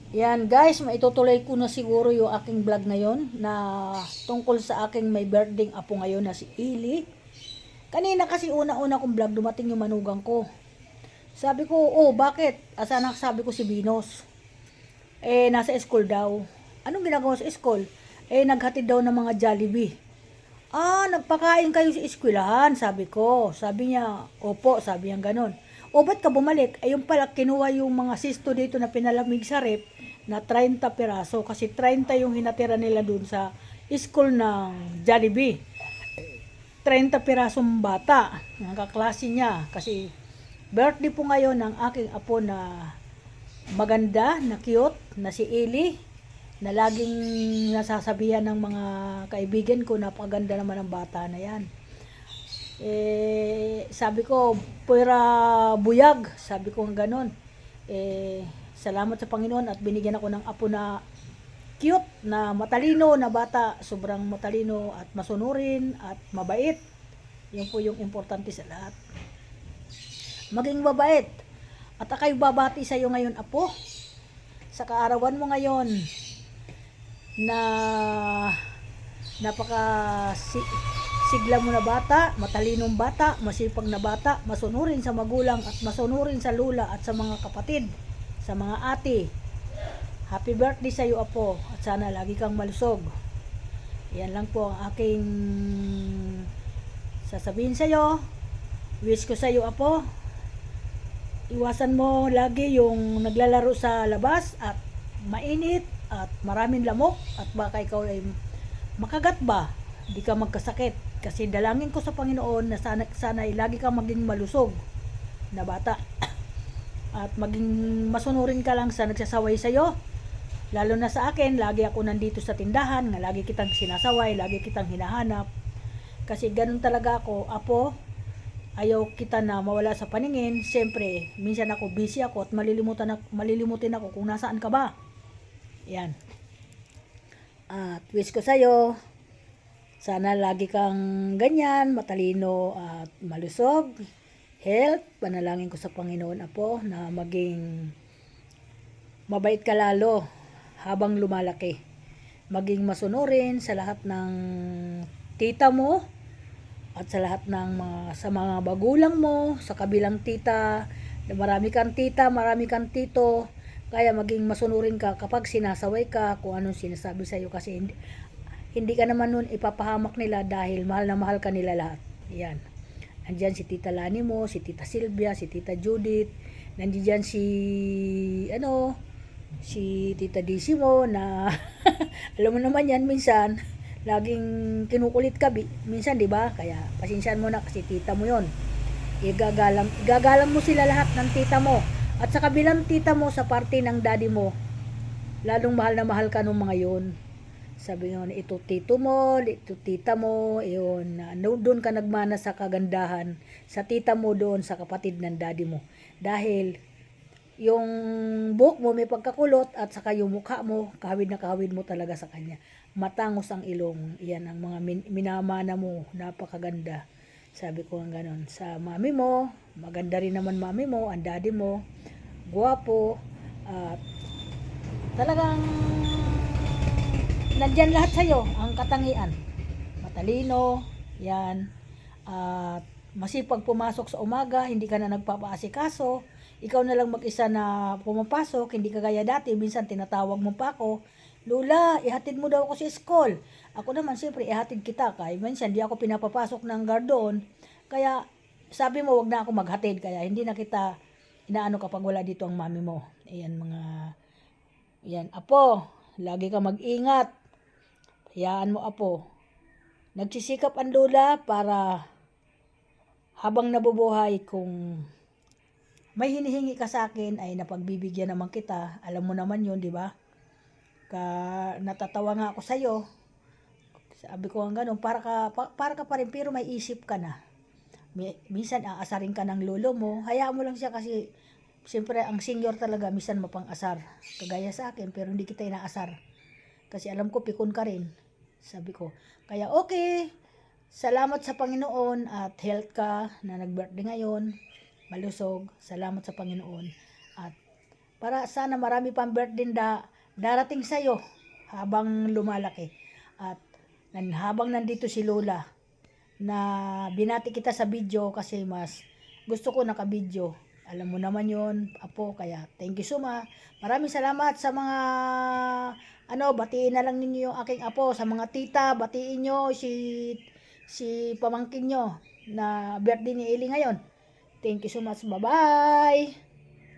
Yan guys, maitutuloy ko na siguro yung aking vlog ngayon na tungkol sa aking may birthday apo ngayon na si Ili. Kanina kasi una-una kong vlog, dumating yung manugang ko. Sabi ko, oh bakit? Asan sabi ko si Binos. Nasa school daw. Anong ginagawa sa school? Naghatid daw ng mga Jollibee. Nagpakain kayo sa eskwelahan, sabi ko. Sabi niya, opo, sabi niya ganon. O, ba't ka bumalik? Ayun pala, kinuha yung mga sisto dito na pinalamig sa rep na 30 peraso. Kasi 30 yung hinatira nila dun sa school ng Jollibee. 30 pirasong bata. Ang kaklase niya. Kasi birthday po ngayon ng aking apo na maganda, na cute, na si Eli, na laging nasasabihan ng mga kaibigan ko, napakaganda naman ng bata na yan. Sabi ko, pura buyag, sabi ko ganon. Salamat sa Panginoon at binigyan ako ng apo na cute, na matalino na bata, sobrang matalino at masunurin at mabait. Yun po yung importante sa lahat. Maging mabait. At akay babati sa iyo ngayon, apo, sa kaarawan mo ngayon na napaka sigla mo na bata, matalinong bata, masipag na bata, masunurin sa magulang at masunurin sa lula at sa mga kapatid, sa mga ate. Happy birthday sa iyo, apo, at sana lagi kang malusog. Yan lang po ang aking sasabihin sa iyo. Wish ko sa iyo, apo, iwasan mo lagi yung naglalaro sa labas at mainit at maraming lamok at baka ikaw ay makagat ba, hindi ka magkasakit. Kasi dalangin ko sa Panginoon na sana ay lagi kang maging malusog na bata at maging masunurin ka lang sa nagsasaway sa iyo. Lalo na sa akin, lagi ako nandito sa tindahan, na lagi kitang sinasaway, lagi kitang hinahanap. Kasi ganun talaga ako, apo. Ayaw kita na mawala sa paningin. Siyempre, minsan ako busy ako at malilimutin ako kung nasaan ka ba. Yan. At wish ko sa'yo, sana lagi kang ganyan, matalino at malusog. Health, panalangin ko sa Panginoon, apo, na maging mabait ka lalo habang lumalaki. Maging masunurin sa lahat ng tita mo at sa lahat ng sa mga magulang mo, sa kabilang tita, marami kang tita, marami kang tito, kaya maging masunurin ka kapag sinasaway ka kung anong sinasabi sa iyo, kasi hindi ka naman nun ipapahamak nila dahil mahal na mahal ka nila lahat. Yan. Nandiyan si Tita Lani mo, si Tita Silvia, si Tita Judith, nandiyan si Tita DC mo na alam mo naman yan, minsan laging kinukulit ka minsan, di ba? Kaya pasensyahan mo na kasi tita mo yon. Igagalang mo sila lahat ng tita mo at sa kabilang tita mo sa parte ng daddy mo, lalong mahal na mahal ka nung mga yon. Sabi nyo, ito tito mo, ito tita mo, yun, doon ka nagmana sa kagandahan, sa tita mo doon, sa kapatid ng daddy mo. Dahil yung buhok mo may pagkakulot at saka yung mukha mo, kahawid na kahawid mo talaga sa kanya. Matangos ang ilong. Yan ang mga minamana mo, napakaganda. Sabi ko ang ganon. Sa mami mo, maganda rin naman mami mo, ang daddy mo, guwapo, at talagang nandyan lahat sa'yo, ang katangian. Matalino, yan, at masipag pumasok sa umaga, hindi ka na nagpapaasikaso, ikaw na lang mag-isa na pumapasok, hindi ka gaya dati, minsan tinatawag mo pa ako, Lula, ihatid mo daw ako sa school. Ako naman, siyempre, ihatid kita, kaya minsan di ako pinapapasok ng gardon, kaya sabi mo, wag na ako maghatid, kaya hindi na kita inaano kapag wala dito ang mami mo. Ayan yan, apo, lagi ka mag-ingat. Hayaan mo, apo. Nagsisikap ang Lula para habang nabubuhay, kung may hinihingi ka sa akin ay napagbibigyan naman kita. Alam mo naman yun, di ba? Natatawa nga ako sa'yo. Sabi ko ang ganun, para ka pa rin pero may isip ka na. Minsan aasarin ka ng lolo mo. Hayaan mo lang siya kasi siyempre ang senior talaga minsan mapang-asar. Kagaya sa akin pero hindi kita inaasar. Kasi alam ko pikon ka rin. Sabi ko. Kaya okay. Salamat sa Panginoon at health ka na nag-birthday ngayon. Malusog. Salamat sa Panginoon. At para sana marami pang birthday darating sa'yo habang lumalaki. At habang nandito si Lola, na binati kita sa video kasi mas gusto ko naka-video. Alam mo naman yon Apo, kaya thank you so much. Maraming salamat sa mga batiin na lang ninyo yung aking apo, sa mga tita, batiin nyo si pamangkin nyo na birthday ni Eli ngayon. Thank you so much. Bye-bye.